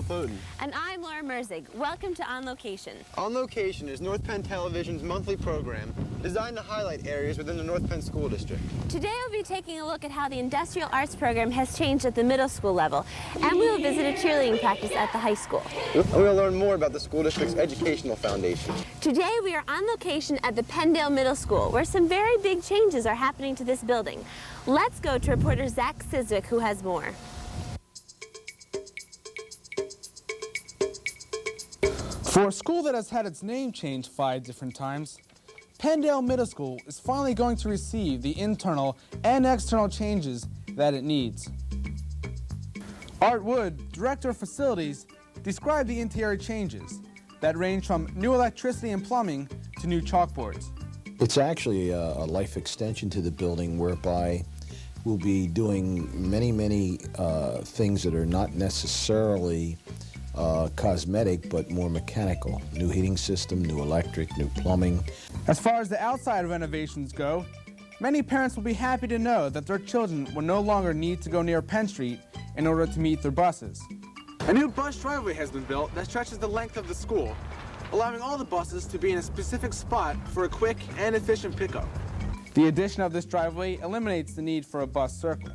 Foden. And I'm Laura Merzig. Welcome to On Location. On Location is North Penn Television's monthly program designed to highlight areas within the North Penn School District. Today we'll be taking a look at how the Industrial Arts program has changed at the middle school level, and we will visit a cheerleading practice at the high school. And we'll learn more about the school district's educational foundation. Today we are on location at the Penndale Middle School, where some very big changes are happening to this building. Let's go to reporter Zach Sizwick, who has more. For a school that has had its name changed 5 different times, Penndale Middle School is finally going to receive the internal and external changes that it needs. Art Wood, Director of Facilities, described the interior changes that range from new electricity and plumbing to new chalkboards. It's actually a life extension to the building whereby we'll be doing many things that are not necessarily cosmetic, but more mechanical. New heating system, new electric, new plumbing. As far as the outside renovations go, many parents will be happy to know that their children will no longer need to go near Penn Street in order to meet their buses. A new bus driveway has been built that stretches the length of the school, allowing all the buses to be in a specific spot for a quick and efficient pickup. The addition of this driveway eliminates the need for a bus circle.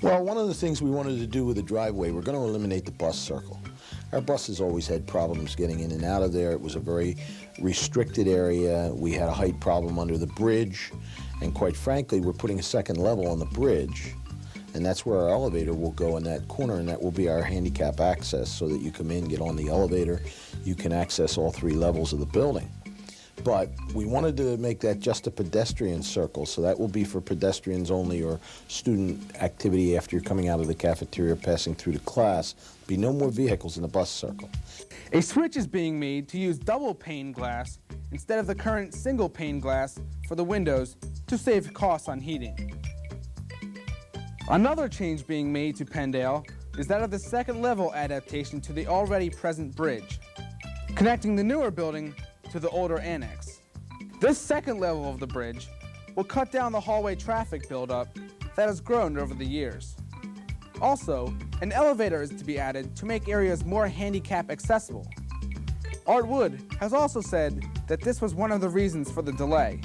Well, one of the things we wanted to do with the driveway, we're going to eliminate the bus circle. Our buses always had problems getting in and out of there. It was a very restricted area. We had a height problem under the bridge. And quite frankly, we're putting a second level on the bridge. And that's where our elevator will go in that corner, and that will be our handicap access so that you come in, get on the elevator, you can access all 3 levels of the building. But we wanted to make that just a pedestrian circle, so that will be for pedestrians only or student activity after you're coming out of the cafeteria, passing through the class. Be no more vehicles in the bus circle. A switch is being made to use double pane glass instead of the current single pane glass for the windows to save costs on heating. Another change being made to Penndale is that of the second level adaptation to the already present bridge, connecting the newer building to the older annex. This second level of the bridge will cut down the hallway traffic buildup that has grown over the years. Also, an elevator is to be added to make areas more handicap accessible. Art Wood has also said that this was one of the reasons for the delay.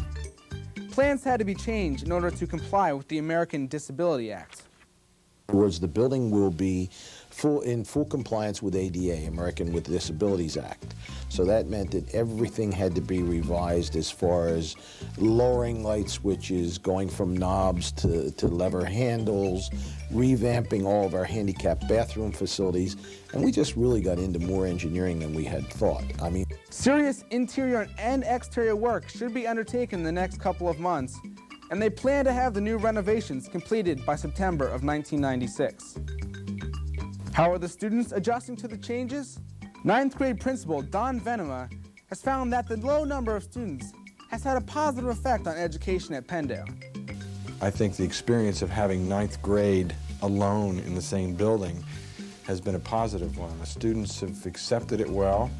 Plans had to be changed in order to comply with the American Disability Act. In other words, the building will be in full compliance with ADA, American with Disabilities Act. So that meant that everything had to be revised as far as lowering light switches, going from knobs to lever handles, revamping all of our handicapped bathroom facilities, and we just really got into more engineering than we had thought. I mean, serious interior and exterior work should be undertaken in the next couple of months, and they plan to have the new renovations completed by September of 1996. How are the students adjusting to the changes? 9th grade principal Don Venema has found that the low number of students has had a positive effect on education at Penndale. I think the experience of having 9th grade alone in the same building has been a positive one. The students have accepted it well.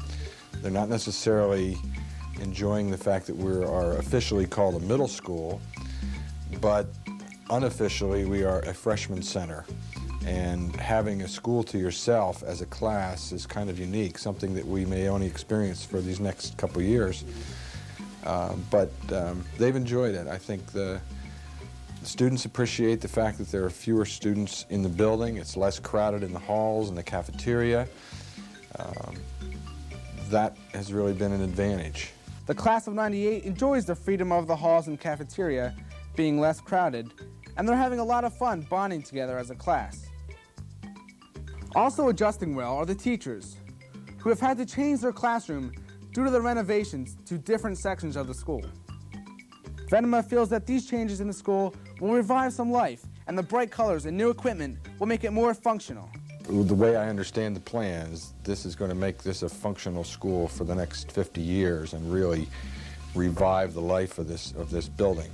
They're not necessarily enjoying the fact that we are officially called a middle school, but unofficially we are a freshman center. And having a school to yourself as a class is kind of unique, something that we may only experience for these next couple of years. But they've enjoyed it. I think the students appreciate the fact that there are fewer students in the building. It's less crowded in the halls and the cafeteria. That has really been an advantage. The class of '98 enjoys the freedom of the halls and cafeteria being less crowded, and they're having a lot of fun bonding together as a class. Also adjusting well are the teachers, who have had to change their classroom due to the renovations to different sections of the school. Venema feels that these changes in the school will revive some life, and the bright colors and new equipment will make it more functional. The way I understand the plans, this is going to make this a functional school for the next 50 years and really revive the life of this building.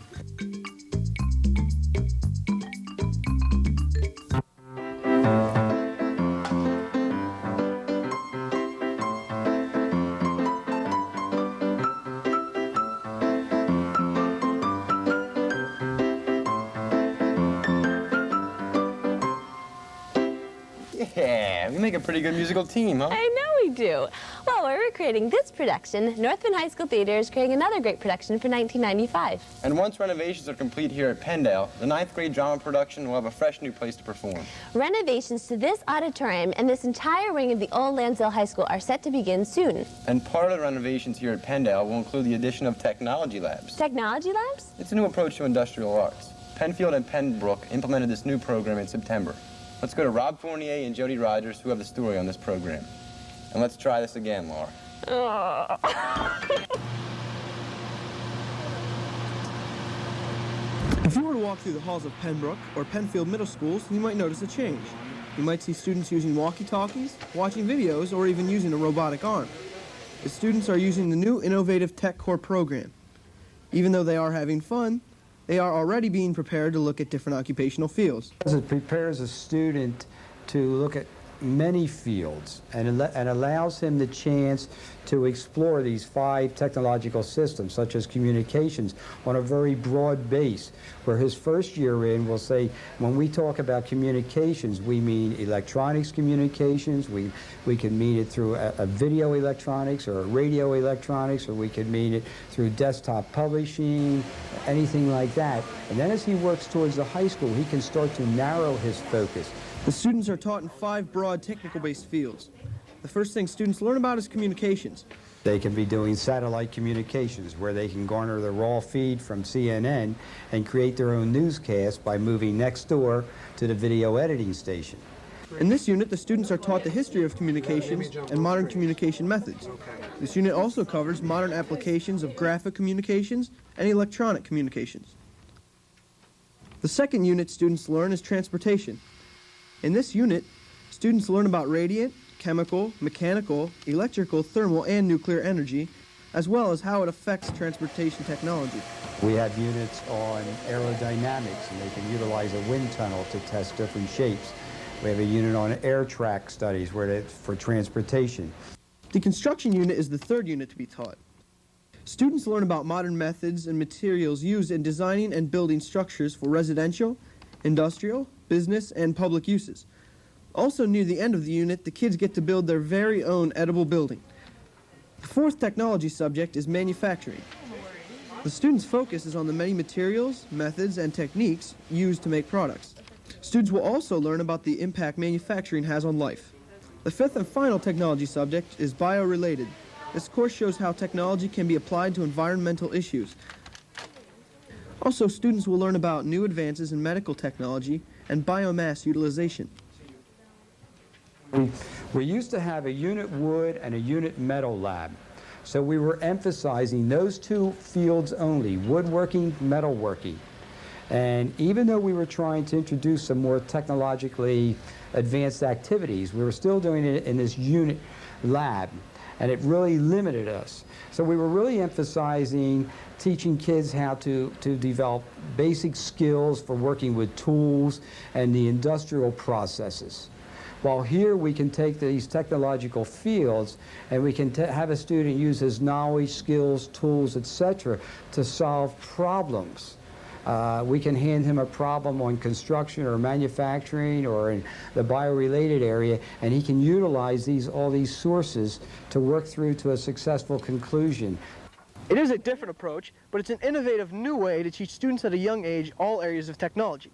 Yeah, we make a pretty good musical team, huh? I know we do. Well, while we're creating this production, North Penn High School Theater is creating another great production for 1995. And once renovations are complete here at Penndale, the 9th grade drama production will have a fresh new place to perform. Renovations to this auditorium and this entire wing of the old Lansdale High School are set to begin soon. And part of the renovations here at Penndale will include the addition of technology labs. Technology labs? It's a new approach to industrial arts. Penfield and Pembroke implemented this new program in September. Let's go to Rob Fournier and Jody Rogers, who have the story on this program. And let's try this again, Laura. If you were to walk through the halls of Pembroke or Penfield middle schools, you might notice a change. You might see students using walkie-talkies, watching videos, or even using a robotic arm. The students are using the new innovative Tech Core program. Even though they are having fun, they are already being prepared to look at different occupational fields. It prepares a student to look at many fields and allows him the chance to explore these 5 technological systems, such as communications, on a very broad base, where his first year in will say, when we talk about communications, we mean electronics communications, we can mean it through a video electronics or a radio electronics, or we can mean it through desktop publishing, anything like that. And then as he works towards the high school, he can start to narrow his focus. The students are taught in 5 broad technical-based fields. The first thing students learn about is communications. They can be doing satellite communications, where they can garner the raw feed from CNN and create their own newscast by moving next door to the video editing station. In this unit, the students are taught the history of communications and modern communication methods. This unit also covers modern applications of graphic communications and electronic communications. The second unit students learn is transportation. In this unit, students learn about radiant, chemical, mechanical, electrical, thermal, and nuclear energy, as well as how it affects transportation technology. We have units on aerodynamics, and they can utilize a wind tunnel to test different shapes. We have a unit on air track studies for transportation. The construction unit is the third unit to be taught. Students learn about modern methods and materials used in designing and building structures for residential, industrial, business, and public uses. Also near the end of the unit, the kids get to build their very own edible building. The fourth technology subject is manufacturing. The students' focus is on the many materials, methods, and techniques used to make products. Students will also learn about the impact manufacturing has on life. The fifth and final technology subject is bio-related. This course shows how technology can be applied to environmental issues. Also, students will learn about new advances in medical technology and biomass utilization. We used to have a unit wood and a unit metal lab. So we were emphasizing those 2 fields only, woodworking, metalworking. And even though we were trying to introduce some more technologically advanced activities, we were still doing it in this unit lab, and it really limited us. So we were really emphasizing teaching kids how to develop basic skills for working with tools and the industrial processes. While here we can take these technological fields and we can have a student use his knowledge, skills, tools, etc. to solve problems. We can hand him a problem on construction or manufacturing or in the bio-related area, and he can utilize all these sources to work through to a successful conclusion. It is a different approach, but it's an innovative new way to teach students at a young age all areas of technology.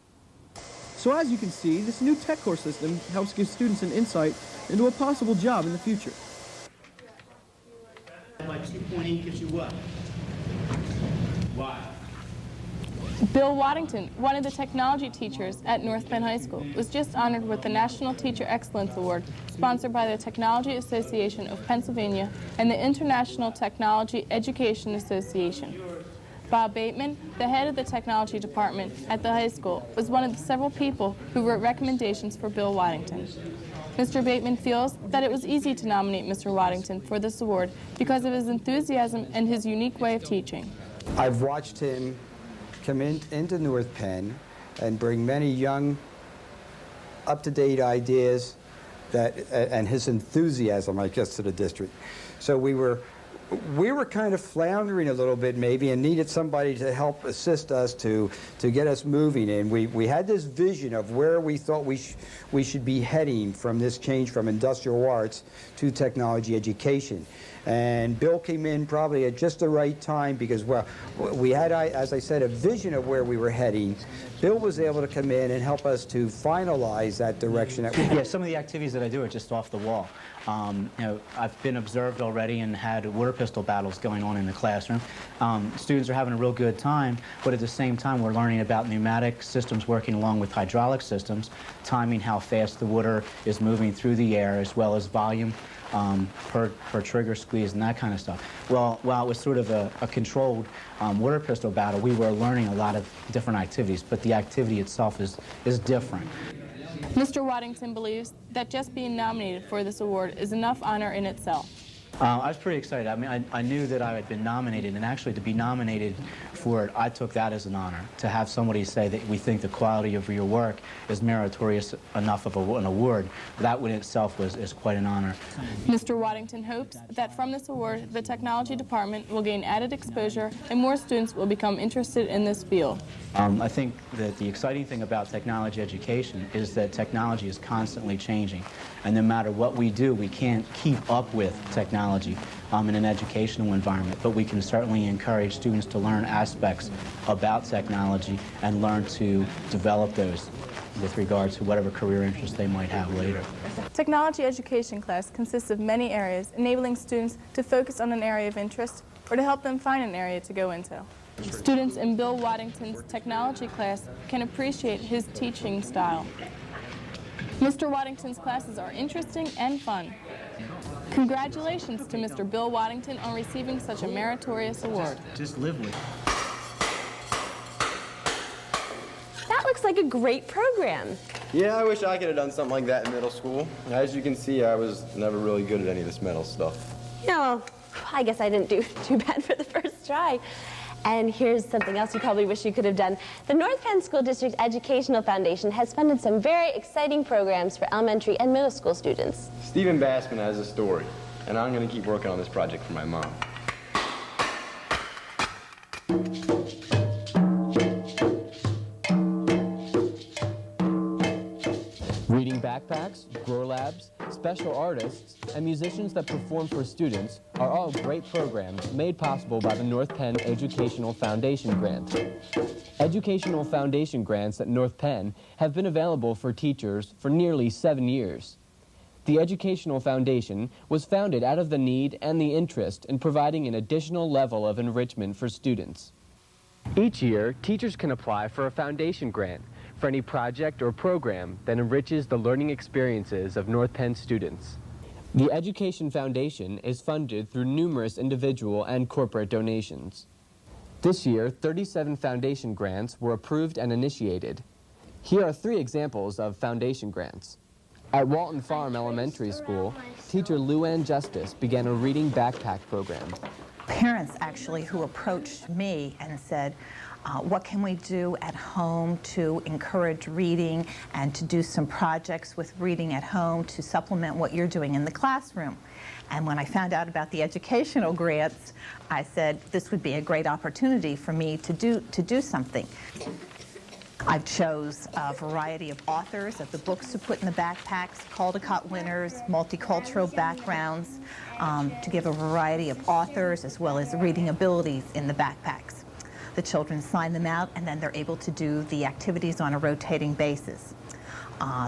So as you can see, this new tech core system helps give students an insight into a possible job in the future. My 2.8 gives you what? Why? Bill Waddington, one of the technology teachers at North Penn High School, was just honored with the National Teacher Excellence Award, sponsored by the Technology Association of Pennsylvania and the International Technology Education Association. Bob Bateman, the head of the technology department at the high school, was one of the several people who wrote recommendations for Bill Waddington. Mr. Bateman feels that it was easy to nominate Mr. Waddington for this award because of his enthusiasm and his unique way of teaching. I've watched him come into North Penn and bring many young, up-to-date ideas and his enthusiasm, I guess, to the district. So we were we were kind of floundering a little bit maybe and needed somebody to help assist us to get us moving. And we had this vision of where we thought we should be heading from this change from industrial arts to technology education. And Bill came in probably at just the right time because, well, we had, as I said, a vision of where we were heading. Bill was able to come in and help us to finalize that direction. Yeah, some of the activities that I do are just off the wall. You know, I've been observed already and had water pistol battles going on in the classroom. Students are having a real good time, but at the same time we're learning about pneumatic systems working along with hydraulic systems, timing how fast the water is moving through the air, as well as volume per trigger squeeze and that kind of stuff. Well, while it was sort of a controlled water pistol battle, we were learning a lot of different activities, but the activity itself is different. Mr. Waddington believes that just being nominated for this award is enough honor in itself. I was pretty excited. I mean, I knew that I had been nominated, and actually to be nominated for it, I took that as an honor. To have somebody say that we think the quality of your work is meritorious enough of an award, that in itself is quite an honor. Mr. Waddington hopes that from this award, the technology department will gain added exposure and more students will become interested in this field. I think that the exciting thing about technology education is that technology is constantly changing, and no matter what we do, we can't keep up with technology in an educational environment, but we can certainly encourage students to learn aspects about technology and learn to develop those with regard to whatever career interests they might have later. Technology education class consists of many areas, enabling students to focus on an area of interest or to help them find an area to go into. Students in Bill Waddington's technology class can appreciate his teaching style. Mr. Waddington's classes are interesting and fun. Congratulations to Mr. Bill Waddington on receiving such a meritorious award. Just live with it. That looks like a great program. Yeah, I wish I could have done something like that in middle school. As you can see, I was never really good at any of this metal stuff. No, I guess I didn't do too bad for the first try. And here's something else you probably wish you could have done. The North Penn School District Educational Foundation has funded some very exciting programs for elementary and middle school students. Stephen Bassman has a story, and I'm going to keep working on this project for my mom. Reading backpacks, grow labs, special artists, and musicians that perform for students are all great programs made possible by the North Penn Educational Foundation grant. Educational Foundation grants at North Penn have been available for teachers for nearly 7 years. The Educational Foundation was founded out of the need and the interest in providing an additional level of enrichment for students. Each year, teachers can apply for a foundation grant for any project or program that enriches the learning experiences of North Penn students. The Education Foundation is funded through numerous individual and corporate donations. This year, 37 foundation grants were approved and initiated. Here are 3 examples of foundation grants. At Walton Farm Elementary School, teacher Lou Ann Justice began a reading backpack program. Parents actually who approached me and said, what can we do at home to encourage reading and to do some projects with reading at home to supplement what you're doing in the classroom? And when I found out about the educational grants, I said this would be a great opportunity for me to do something. I chose a variety of authors of the books to put in the backpacks, Caldecott winners, multicultural backgrounds, to give a variety of authors as well as reading abilities in the backpacks. The children sign them out and then they're able to do the activities on a rotating basis.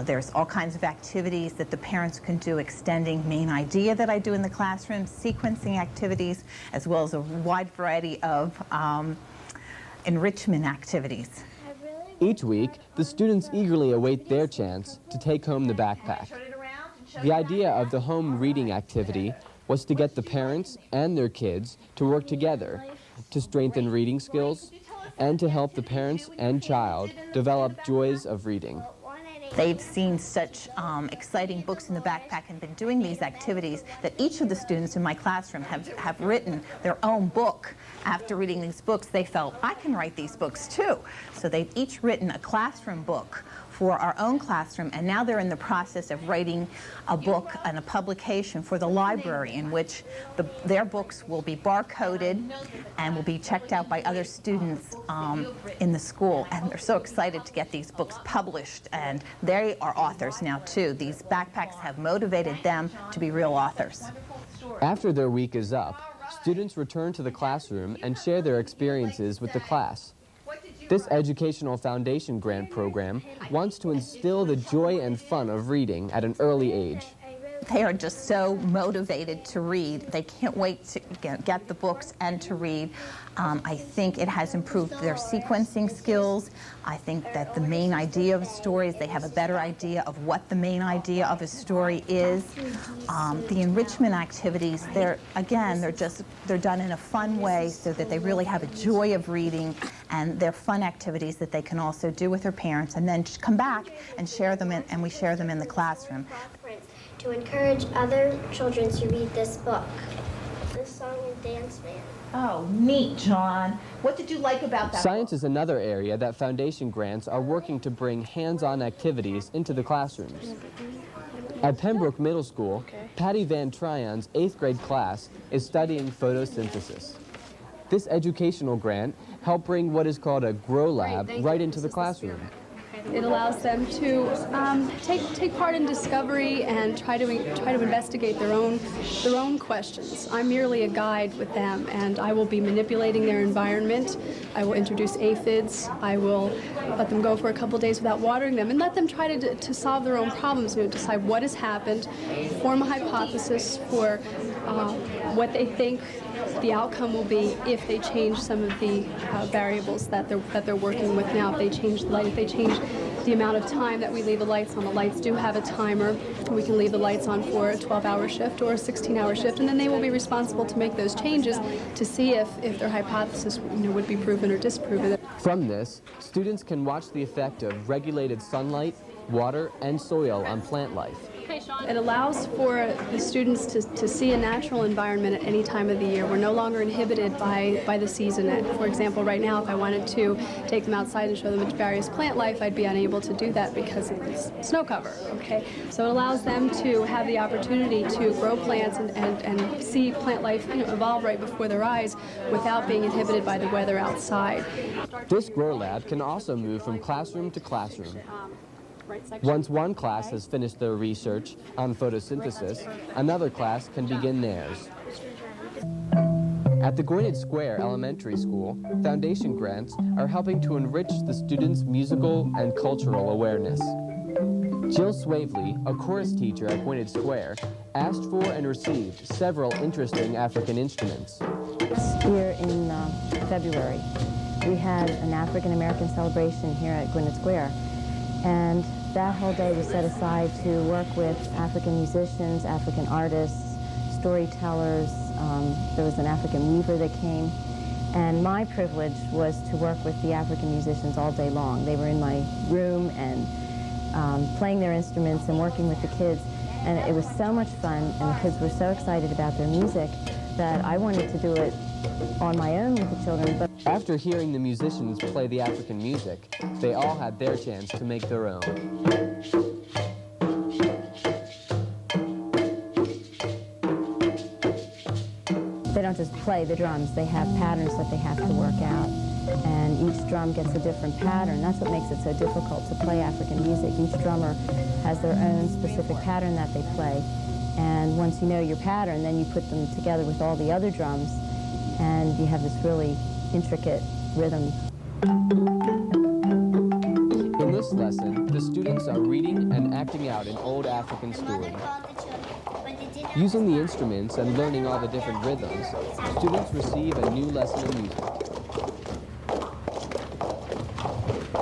There's all kinds of activities that the parents can do, extending main idea that I do in the classroom, sequencing activities, as well as a wide variety of enrichment activities. Each week, the students eagerly await their chance to take home the backpack. The idea of the home reading activity was to get the parents and their kids to work together to strengthen reading skills and to help the parents and child develop joys of reading. They've seen such exciting books in the backpack and been doing these activities that each of the students in my classroom have written their own book. After reading these books, they felt, I can write these books too. So they've each written a classroom book for our own classroom, and now they're in the process of writing a book and a publication for the library in which their books will be barcoded and will be checked out by other students in the school. And they're so excited to get these books published, and they are authors now too. These backpacks have motivated them to be real authors. After their week is up, students return to the classroom and share their experiences with the class. This Educational Foundation grant program wants to instill the joy and fun of reading at an early age. They are just so motivated to read. They can't wait to get the books and to read. I think it has improved their sequencing skills. I think that the main idea of stories, they have a better idea of what the main idea of a story is. The enrichment activities, they're done in a fun way so that they really have a joy of reading, and they're fun activities that they can also do with their parents and then come back and share them and we share them in the classroom. To encourage other children to read this book. The song and dance band. Oh, neat, John. What did you like about that Science book? is another area that foundation grants are working to bring hands-on activities into the classrooms. At Pembroke Middle School, Patty Van Tryon's 8th grade class is studying photosynthesis. This educational grant helped bring what is called a grow lab right into the classroom. It allows them to take part in discovery and try to investigate their own questions. I'm merely a guide with them, and I will be manipulating their environment. I will introduce aphids. I will let them go for a couple days without watering them, and let them try to solve their own problems. Decide what has happened, form a hypothesis for what they think the outcome will be if they change some of the variables that they're working with now. If they change the light, if they change the amount of time that we leave the lights on. The lights do have a timer. We can leave the lights on for a 12-hour shift or a 16-hour shift, and then they will be responsible to make those changes to see if their hypothesis would be proven or disproven. From this, students can watch the effect of regulated sunlight, water, and soil on plant life. It allows for the students to see a natural environment at any time of the year. We're no longer inhibited by the season. For example, right now, if I wanted to take them outside and show them various plant life, I'd be unable to do that because of the snow cover. Okay, so it allows them to have the opportunity to grow plants and see plant life evolve right before their eyes without being inhibited by the weather outside. This grow lab can also move from classroom to classroom. Once one class has finished their research on photosynthesis, another class can begin theirs. At the Gwynedd Square Elementary School, foundation grants are helping to enrich the students' musical and cultural awareness. Jill Swavely, a chorus teacher at Gwynedd Square, asked for and received several interesting African instruments. Here in February, we had an African American celebration here at Gwynedd Square. And that whole day was set aside to work with African musicians, African artists, storytellers. There was an African weaver that came. And my privilege was to work with the African musicians all day long. They were in my room and playing their instruments and working with the kids. And it was so much fun, and the kids were so excited about their music that I wanted to do it on my own with the children. But after hearing the musicians play the African music, they all had their chance to make their own. They don't just play the drums, they have patterns that they have to work out. And each drum gets a different pattern. That's what makes it so difficult to play African music. Each drummer has their own specific pattern that they play. And once you know your pattern, then you put them together with all the other drums, and you have this really intricate rhythm. In this lesson, the students are reading and acting out an old African story. Using the instruments and learning all the different rhythms, students receive a new lesson of music.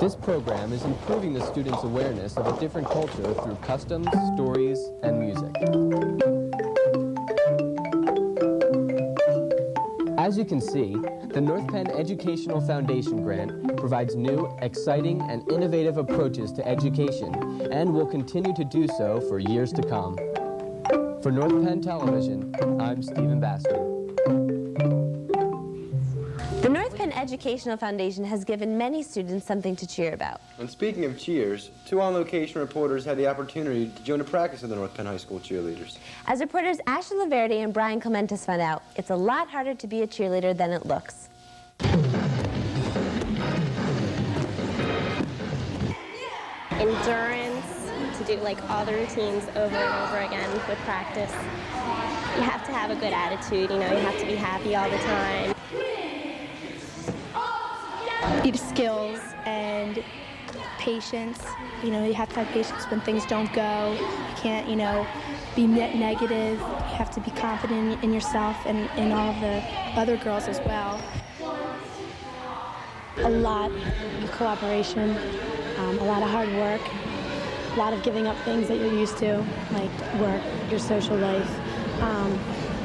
This program is improving the students' awareness of a different culture through customs, stories, and music. As you can see, the North Penn Educational Foundation grant provides new, exciting, and innovative approaches to education and will continue to do so for years to come. For North Penn Television, I'm Stephen Baxter. The North Penn Educational Foundation has given many students something to cheer about. And speaking of cheers, 2 on-location reporters had the opportunity to join a practice of the North Penn High School cheerleaders. As reporters Ashley Laverde and Brian Clementis found out, it's a lot harder to be a cheerleader than it looks. Endurance, to do like all the routines over and over again with practice. You have to have a good attitude, you know, you have to be happy all the time. Skills and patience. You know, you have to have patience when things don't go. You can't, you know, be negative. You have to be confident in yourself and in all of the other girls as well. A lot of cooperation, a lot of hard work, a lot of giving up things that you're used to, like work, your social life.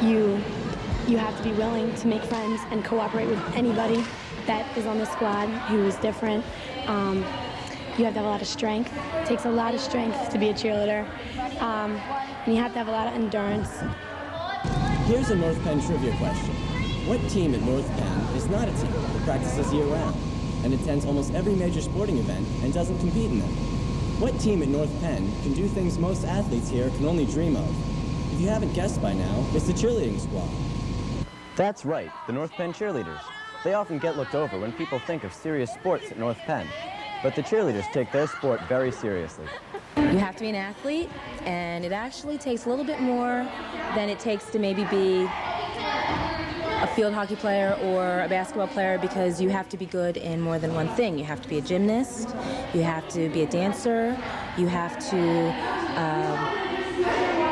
You have to be willing to make friends and cooperate with anybody that is on the squad who is different. You have to have a lot of strength. It takes a lot of strength to be a cheerleader. And you have to have a lot of endurance. Here's a North Penn trivia question. What team at North Penn is not a team that practices year-round and attends almost every major sporting event and doesn't compete in them? What team at North Penn can do things most athletes here can only dream of? If you haven't guessed by now, it's the cheerleading squad. That's right, the North Penn cheerleaders. They often get looked over when people think of serious sports at North Penn, but the cheerleaders take their sport very seriously. You have to be an athlete, and it actually takes a little bit more than it takes to maybe be a field hockey player or a basketball player, because you have to be good in more than one thing. You have to be a gymnast, you have to be a dancer, you have to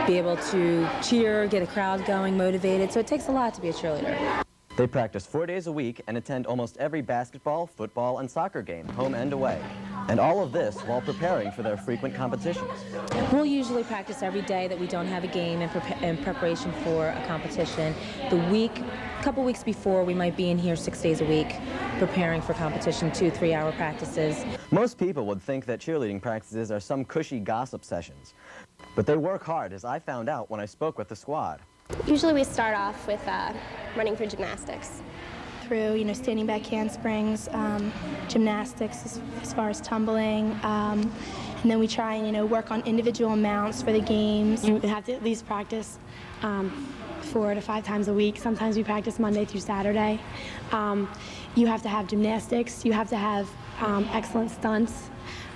be able to cheer, get a crowd going, motivated, so it takes a lot to be a cheerleader. They practice 4 days a week and attend almost every basketball, football, and soccer game, home and away. And all of this while preparing for their frequent competitions. We'll usually practice every day that we don't have a game in preparation for a competition. A couple weeks before, we might be in here 6 days a week preparing for competition, 2-3 hour practices. Most people would think that cheerleading practices are some cushy gossip sessions. But they work hard, as I found out when I spoke with the squad. Usually we start off with running through gymnastics. Through, you know, standing back handsprings, gymnastics as far as tumbling, and then we try and, you know, work on individual amounts for the games. You have to at least practice 4 to 5 times a week. Sometimes we practice Monday through Saturday. You have to have gymnastics. You have to have excellent stunts.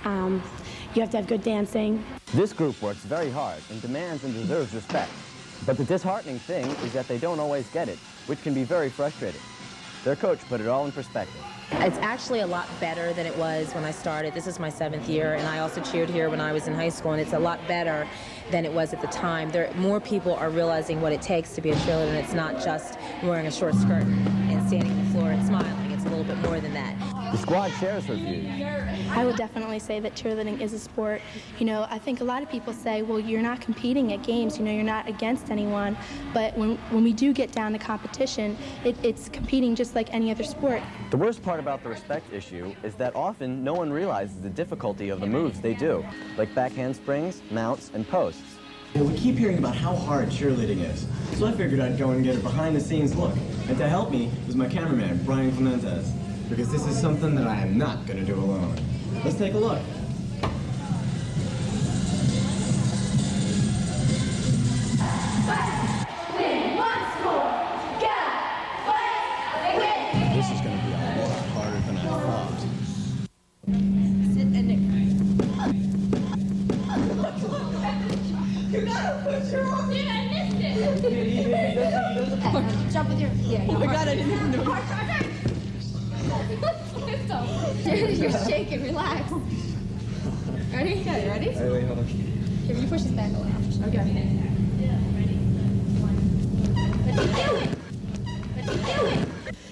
You have to have good dancing. This group works very hard and demands and deserves respect. But the disheartening thing is that they don't always get it, which can be very frustrating. Their coach put it all in perspective. It's actually a lot better than it was when I started. This is my 7th year, and I also cheered here when I was in high school, and it's a lot better than it was at the time. More people are realizing what it takes to be a cheerleader, and it's not just wearing a short skirt and standing on the floor and smiling. It's a little bit more than that. The squad shares her views. I would definitely say that cheerleading is a sport. You know, I think a lot of people say, well, you're not competing at games, you know, you're not against anyone. But when we do get down to competition, it's competing just like any other sport. The worst part about the respect issue is that often no one realizes the difficulty of the moves they do, like back handsprings, mounts, and posts. You know, we keep hearing about how hard cheerleading is, so I figured I'd go and get a behind-the-scenes look. And to help me was my cameraman, Brian Clementis, because this is something that I am not going to do alone. Let's take a look. This is going to be a lot harder than I thought. You gotta push her off. Dude, I missed it. Jump with your. Yeah. Oh my God, I didn't even know. You're shaking. Relax. Ready? Okay, you ready? Wait, hold on. Here, you push his back a little. Okay.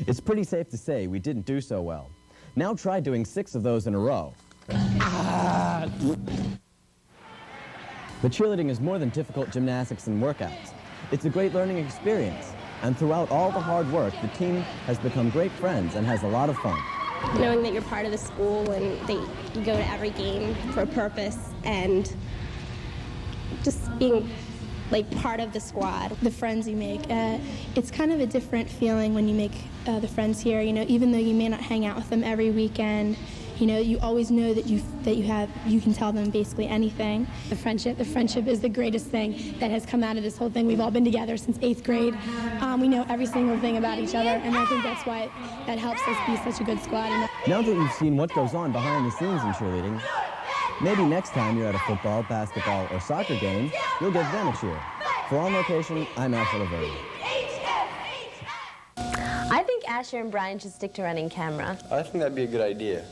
It's pretty safe to say we didn't do so well. Now try doing 6 of those in a row. But cheerleading is more than difficult gymnastics and workouts. It's a great learning experience. And throughout all the hard work, the team has become great friends and has a lot of fun. Knowing that you're part of the school and you go to every game for a purpose, and just being like part of the squad. The friends you make, it's kind of a different feeling when you make the friends here. You know, even though you may not hang out with them every weekend, you know, you always know that you can tell them basically anything. The friendship is the greatest thing that has come out of this whole thing. We've all been together since 8th grade. We know every single thing about each other, and I think that's why that helps us be such a good squad. Now that you've seen what goes on behind the scenes in cheerleading, maybe next time you're at a football, basketball, or soccer game, you'll give them a cheer. For On Location, I'm Asher Laverne. I think Asher and Brian should stick to running camera. I think that'd be a good idea.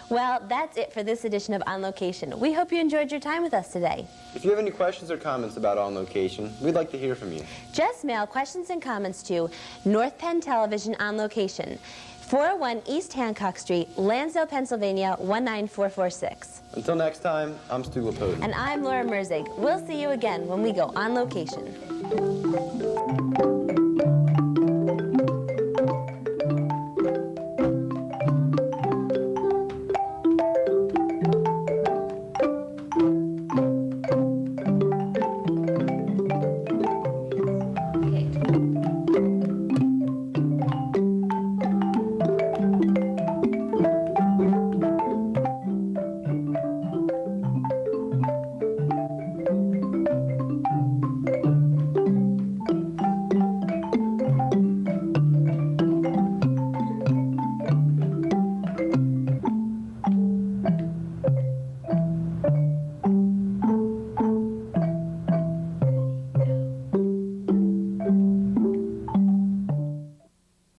Well, that's it for this edition of On Location. We hope you enjoyed your time with us today. If you have any questions or comments about On Location, we'd like to hear from you. Just mail questions and comments to North Penn Television On Location, 401 East Hancock Street, Lansdale, Pennsylvania, 19446. Until next time, I'm Stu Lapoti. And I'm Laura Merzig. We'll see you again when we go On Location.